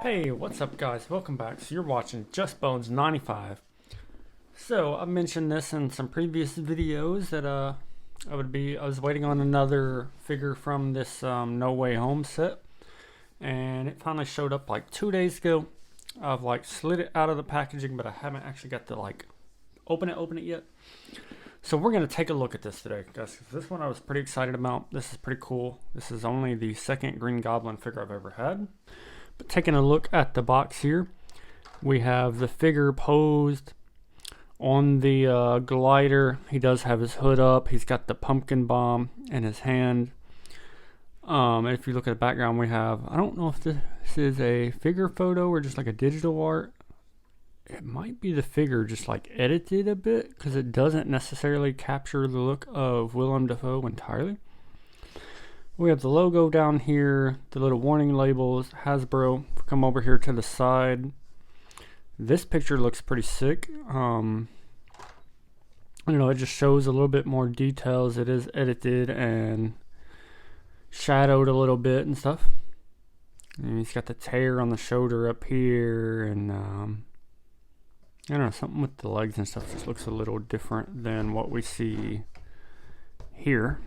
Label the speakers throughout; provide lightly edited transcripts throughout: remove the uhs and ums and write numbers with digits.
Speaker 1: Hey, what's up guys? Welcome back. So you're watching Just Bones 95. So I mentioned this in some previous videos that I was waiting on another figure from this No Way Home set, and it finally showed up like 2 days ago. I've like slid it out of the packaging, but I haven't actually got to like open it yet. So we're gonna take a look at this today, guys. This one I was pretty excited about. This is pretty cool. This is only the second Green Goblin figure I've ever had. But taking a look at the box here, we have the figure posed on the glider. He does have his hood up. He's got the pumpkin bomb in his hand. And if you look at the background, we have, I don't know if this is a figure photo or just like a digital art. It might be the figure just like edited a bit, because it doesn't necessarily capture the look of Willem Dafoe entirely. We have the logo down here, the little warning labels, Hasbro. Come over here to the side. This picture looks pretty sick. I don't know, it just shows a little bit more details. It is edited and shadowed a little bit and stuff. And he's got the tear on the shoulder up here, and I don't know, something with the legs and stuff just looks a little different than what we see here.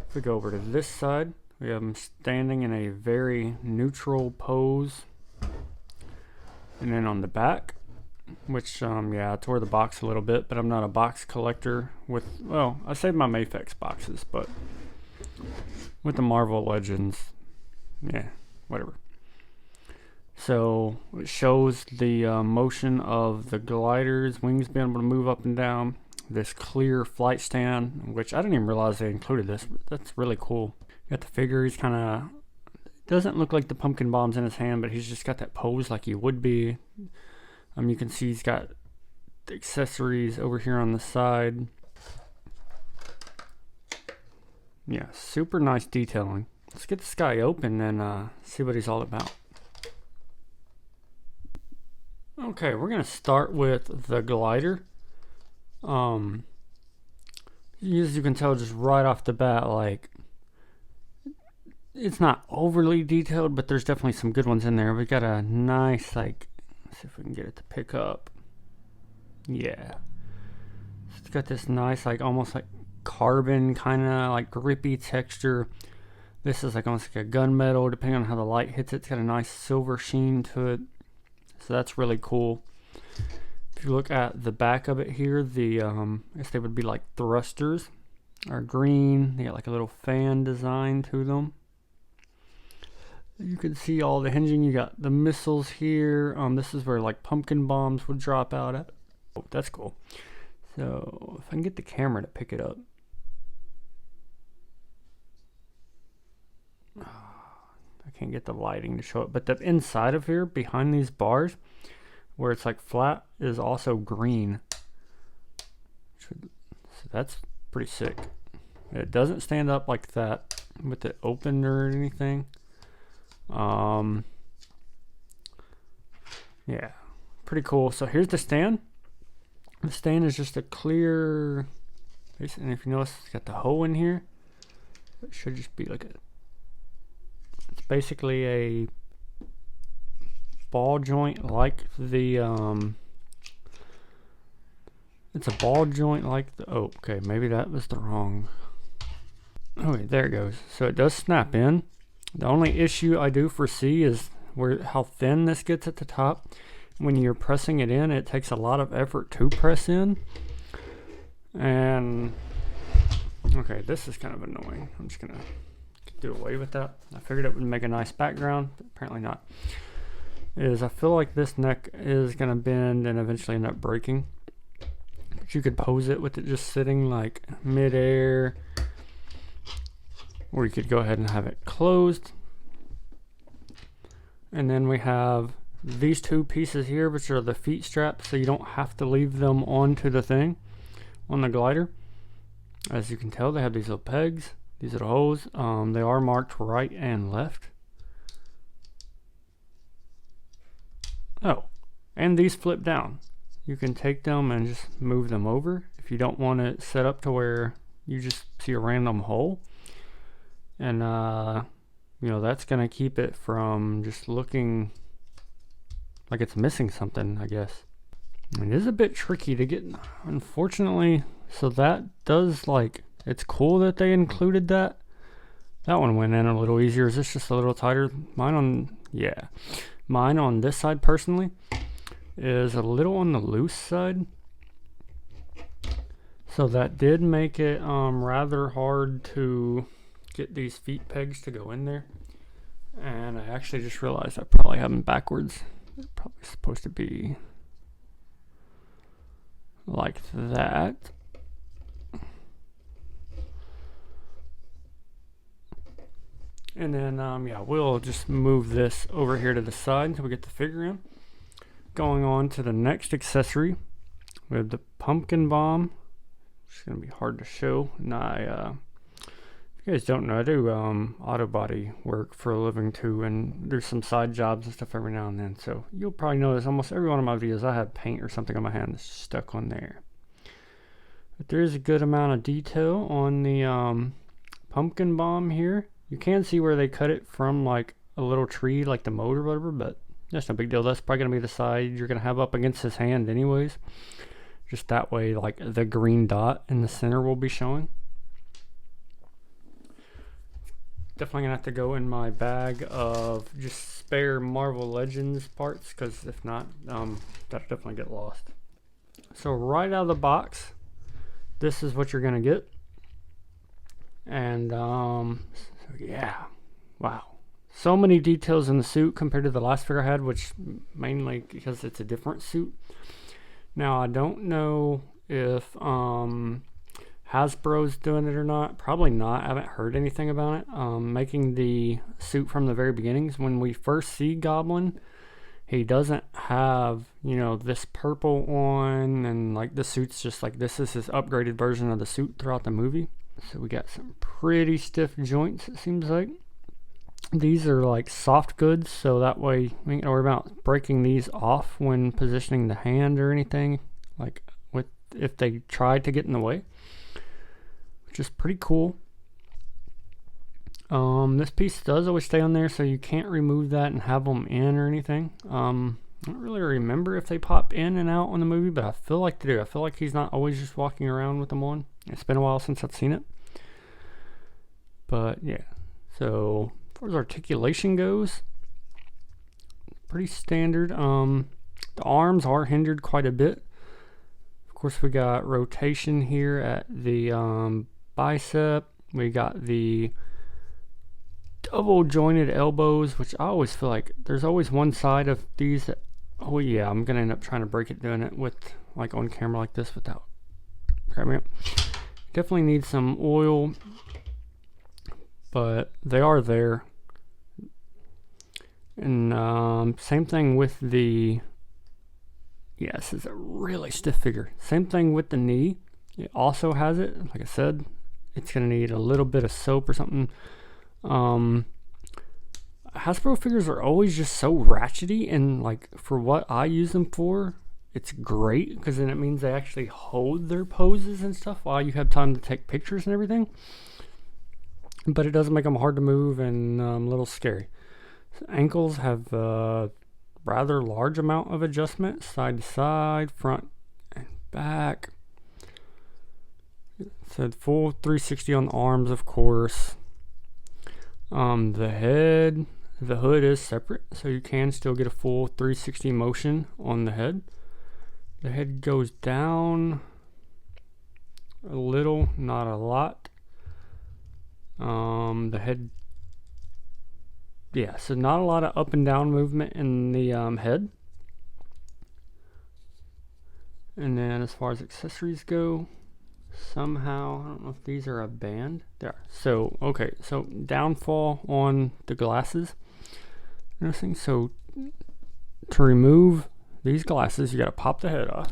Speaker 1: If we go over to this side, we have him standing in a very neutral pose. And then on the back, which, yeah, I tore the box a little bit, but I'm not a box collector with, well, I saved my Mafex boxes, but with the Marvel Legends, yeah, whatever. So it shows the motion of the glider's wings being able to move up and down. This clear flight stand, which I didn't even realize they included this. That's really cool. You got the figure. He's kind of, doesn't look like the pumpkin bomb's in his hand, but he's just got that pose like he would be. You can see he's got the accessories over here on the side. Yeah, super nice detailing. Let's get this guy open and see what he's all about. Okay, we're gonna start with the glider. As you can tell just right off the bat, like, it's not overly detailed, but there's definitely some good ones in there. We got a nice, like, let's see if we can get it to pick up. Yeah, it's got this nice, like, almost like carbon kind of like grippy texture. This is like almost like a gunmetal, depending on how the light hits it. It's got a nice silver sheen to it, so that's really cool. If you look at the back of it here, the I guess they would be like thrusters, are green. They got like a little fan design to them. You can see all the hinging. You got the missiles here. This is where like pumpkin bombs would drop out at. Oh, that's cool. So if I can get the camera to pick it up. I can't get the lighting to show it, but the inside of here, behind these bars, where it's like flat, is also green. So that's pretty sick. It doesn't stand up like that with it open or anything. Yeah, pretty cool. So here's the stand. The stand is just a clear, and if you notice, it's got the hole in here. It should just be like a, it's basically a ball joint like the it's a ball joint like the, oh, okay, maybe that was the wrong, oh wait, there it goes. So it does snap in. The only issue I do foresee is how thin this gets at the top. When you're pressing it in, it takes a lot of effort to press in, and okay, this is kind of annoying. I'm just gonna do away with that. I figured it would make a nice background, but apparently not. I feel like this neck is gonna bend and eventually end up breaking, but you could pose it with it just sitting like mid-air, or you could go ahead and have it closed. And then we have these two pieces here, which are the feet straps, so you don't have to leave them onto the thing on the glider. As you can tell, they have these little pegs, these little holes. They are marked right and left. Oh, and these flip down. You can take them and just move them over if you don't want it set up to where you just see a random hole. And you know, that's gonna keep it from just looking like it's missing something, I guess. It is a bit tricky to get, unfortunately. So that does, like, it's cool that they included that. That one went in a little easier. Is this just a little tighter? Mine on this side personally is a little on the loose side. So that did make it rather hard to get these feet pegs to go in there. And I actually just realized I probably have them backwards. They're probably supposed to be like that. And then, yeah, we'll just move this over here to the side until we get the figure in. Going on to the next accessory, we have the pumpkin bomb. It's going to be hard to show. And if you guys don't know, I do auto body work for a living too, and there's some side jobs and stuff every now and then. So you'll probably notice almost every one of my videos I have paint or something on my hand that's stuck on there. But there is a good amount of detail on the pumpkin bomb here. You can see where they cut it from, like a little tree, like the motor or whatever, but that's no big deal. That's probably going to be the side you're going to have up against his hand anyways. Just that way, like the green dot in the center will be showing. Definitely going to have to go in my bag of just spare Marvel Legends parts, because if not, that'll definitely get lost. So right out of the box, this is what you're going to get. And yeah, wow, so many details in the suit compared to the last figure I had, which mainly because it's a different suit. Now I don't know if Hasbro's doing it or not. Probably not. I haven't heard anything about it. Making the suit from the very beginnings, when we first see Goblin, he doesn't have, you know, this purple on, and like the suit's just like, this is his upgraded version of the suit throughout the movie. So we got some pretty stiff joints, it seems like. These are like soft goods, so that way we ain't gonna worry about breaking these off when positioning the hand or anything, like with if they tried to get in the way, which is pretty cool. This piece does always stay on there, so you can't remove that and have them in or anything. I don't really remember if they pop in and out on the movie, but I feel like they do. I feel like he's not always just walking around with them on. It's been a while since I've seen it. But yeah, so as far as articulation goes, pretty standard. The arms are hindered quite a bit. Of course, we got rotation here at the bicep. We got the double jointed elbows, which I always feel like there's always one side of these that, oh yeah, I'm gonna end up trying to break it doing it with, like, on camera like this without grabbing it. Definitely need some oil, but they are there. And same thing with the, yeah, this is a really stiff figure. Same thing with the knee. It also has it. Like I said, it's gonna need a little bit of soap or something. Hasbro figures are always just so ratchety, and like for what I use them for, it's great because then it means they actually hold their poses and stuff while you have time to take pictures and everything. But it doesn't make them hard to move and a little scary. So ankles have a rather large amount of adjustment, side to side, front and back. So full 360 on the arms, of course. The head, the hood is separate, so you can still get a full 360 motion on the head. The head goes down a little, not a lot. The head, yeah, so not a lot of up and down movement in the head. And then as far as accessories go, somehow, I don't know if these are a band. There. So, okay, so downfall on the glasses. Interesting. So, to remove these glasses, you got to pop the head off.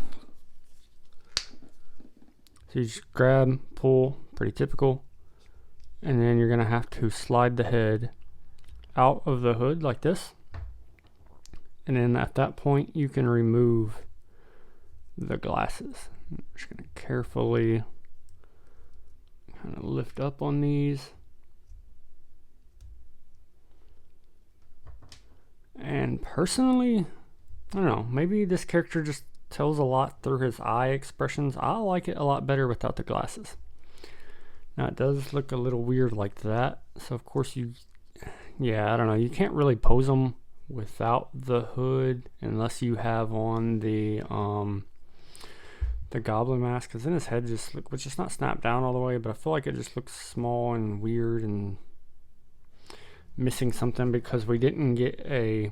Speaker 1: So, you just grab, pull, pretty typical. And then you're going to have to slide the head out of the hood like this. And then at that point, you can remove the glasses. I'm just going to carefully kind of lift up on these. Personally, I don't know, maybe this character just tells a lot through his eye expressions. I like it a lot better without the glasses. Now it does look a little weird like that, so of course yeah, I don't know, you can't really pose them without the hood unless you have on the goblin mask, because then his head just look, which is not snapped down all the way, but I feel like it just looks small and weird and missing something because we didn't get a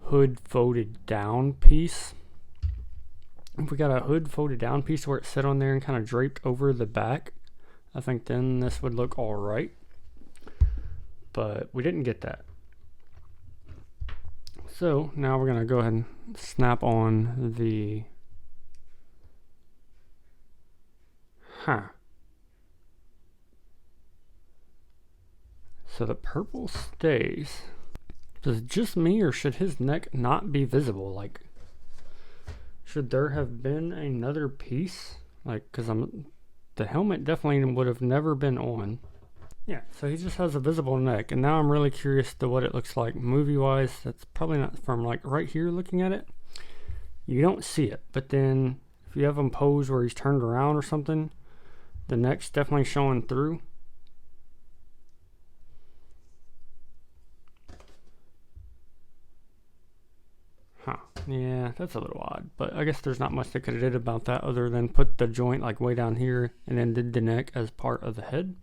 Speaker 1: hood folded down piece. If we got a hood folded down piece where it sit on there and kind of draped over the back, I think then this would look all right, but we didn't get that. So now we're gonna go ahead and snap on the so the purple stays. Is it just me, or should his neck not be visible? Like, should there have been another piece? Like, because the helmet definitely would have never been on. Yeah, so he just has a visible neck, and now I'm really curious to what it looks like movie-wise. That's probably not from like right here looking at it. You don't see it, but then if you have him posed where he's turned around or something, the neck's definitely showing through. Yeah, that's a little odd, but I guess there's not much they could have did about that other than put the joint like way down here and then did the neck as part of the head.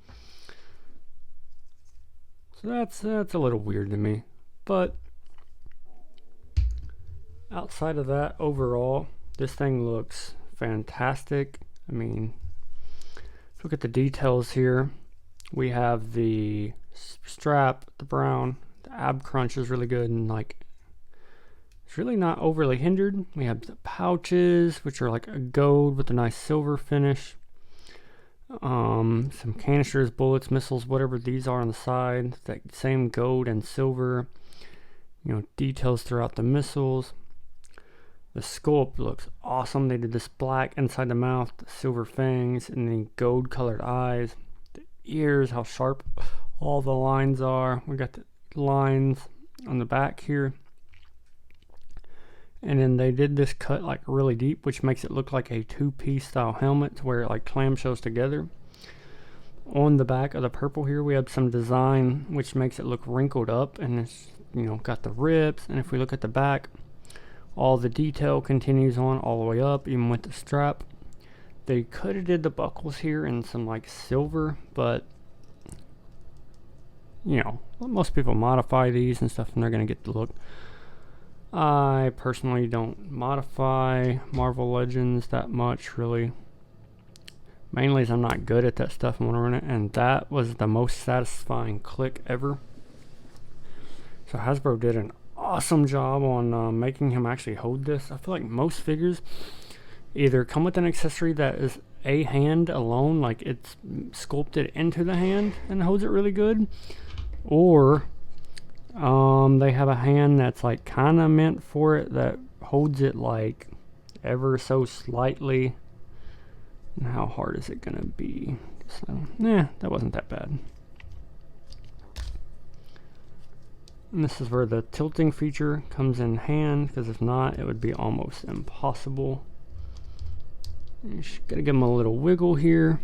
Speaker 1: So that's a little weird to me, but outside of that, overall, this thing looks fantastic. I mean, look at the details here. We have the strap, the brown, the ab crunch is really good, and like it's really not overly hindered. We have the pouches, which are like a gold with a nice silver finish. Some canisters, bullets, missiles, whatever these are on the side, that same gold and silver, you know, details throughout the missiles. The sculpt looks awesome. They did this black inside the mouth, the silver fangs, and then gold colored eyes. The ears, how sharp all the lines are. We got the lines on the back here. And then they did this cut like really deep, which makes it look like a two-piece style helmet to where it like clamshells together. On the back of the purple here, we have some design which makes it look wrinkled up, and it's, you know, got the rips. And if we look at the back, all the detail continues on all the way up, even with the strap. They could have did the buckles here in some like silver, but you know, most people modify these and stuff and they're gonna get the look. I personally don't modify Marvel Legends that much, really. Mainly as I'm not good at that stuff when I run it, and that was the most satisfying click ever. So Hasbro did an awesome job on making him actually hold this. I feel like most figures either come with an accessory that is a hand alone, like it's sculpted into the hand and holds it really good, or they have a hand that's like kind of meant for it that holds it like ever so slightly. And how hard is it gonna be? So, that wasn't that bad. And this is where the tilting feature comes in hand, because if not, it would be almost impossible. You just gotta give him a little wiggle here.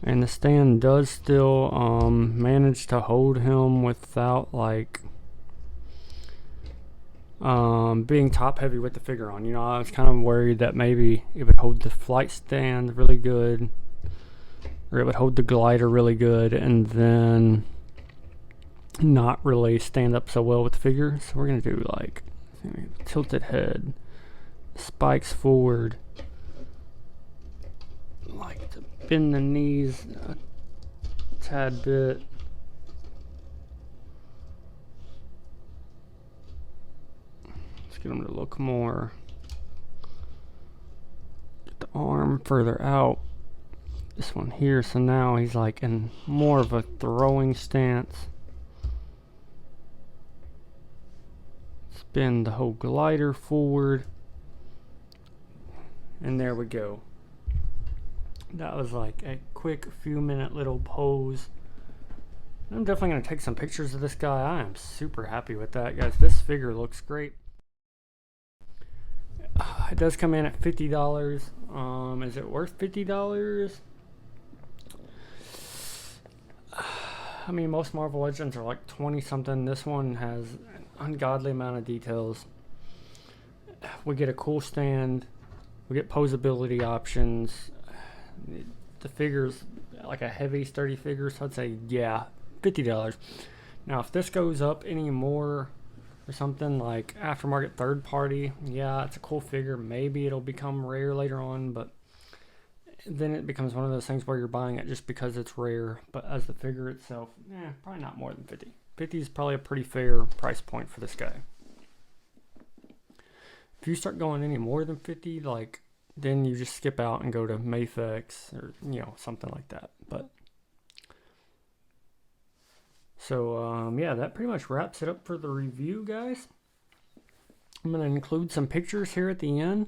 Speaker 1: And the stand does still manage to hold him without like being top heavy with the figure on. You know, I was kind of worried that maybe it would hold the flight stand really good, or it would hold the glider really good and then not really stand up so well with the figure. So we're gonna do like tilted head, spikes forward, like to bend the knees a tad bit. Let's get him to look more. Get the arm further out. This one here, so now he's like in more of a throwing stance. Spin the whole glider forward. And there we go. That was like a quick few minute little pose I'm definitely going to take some pictures of this guy. I am super happy with that, guys. This figure looks great. It does come in at $50. Is it worth $50? I mean, most Marvel Legends are like 20 something. This one has an ungodly amount of details. We get a cool stand. We get posability options. The figure's like a heavy, sturdy figure, so I'd say, yeah, $50. Now, if this goes up any more or something like aftermarket third party, yeah, it's a cool figure. Maybe it'll become rare later on, but then it becomes one of those things where you're buying it just because it's rare. But as the figure itself, probably not more than 50. 50 is probably a pretty fair price point for this guy. If you start going any more than 50, like, then you just skip out and go to Mayfex or, you know, something like that. But so yeah, that pretty much wraps it up for the review, guys. I'm going to include some pictures here at the end.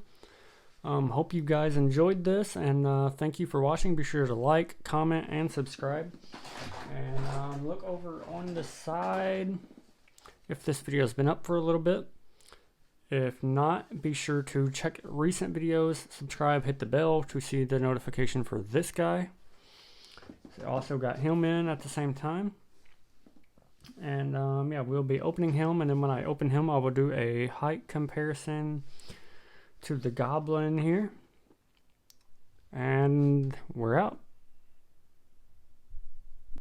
Speaker 1: Hope you guys enjoyed this, and thank you for watching. Be sure to like, comment, and subscribe. And look over on the side if this video has been up for a little bit. If not, be sure to check recent videos, subscribe, hit the bell to see the notification for this guy. So also got him in at the same time. And yeah, we'll be opening him, and then when I open him, I will do a height comparison to the Goblin here. And we're out.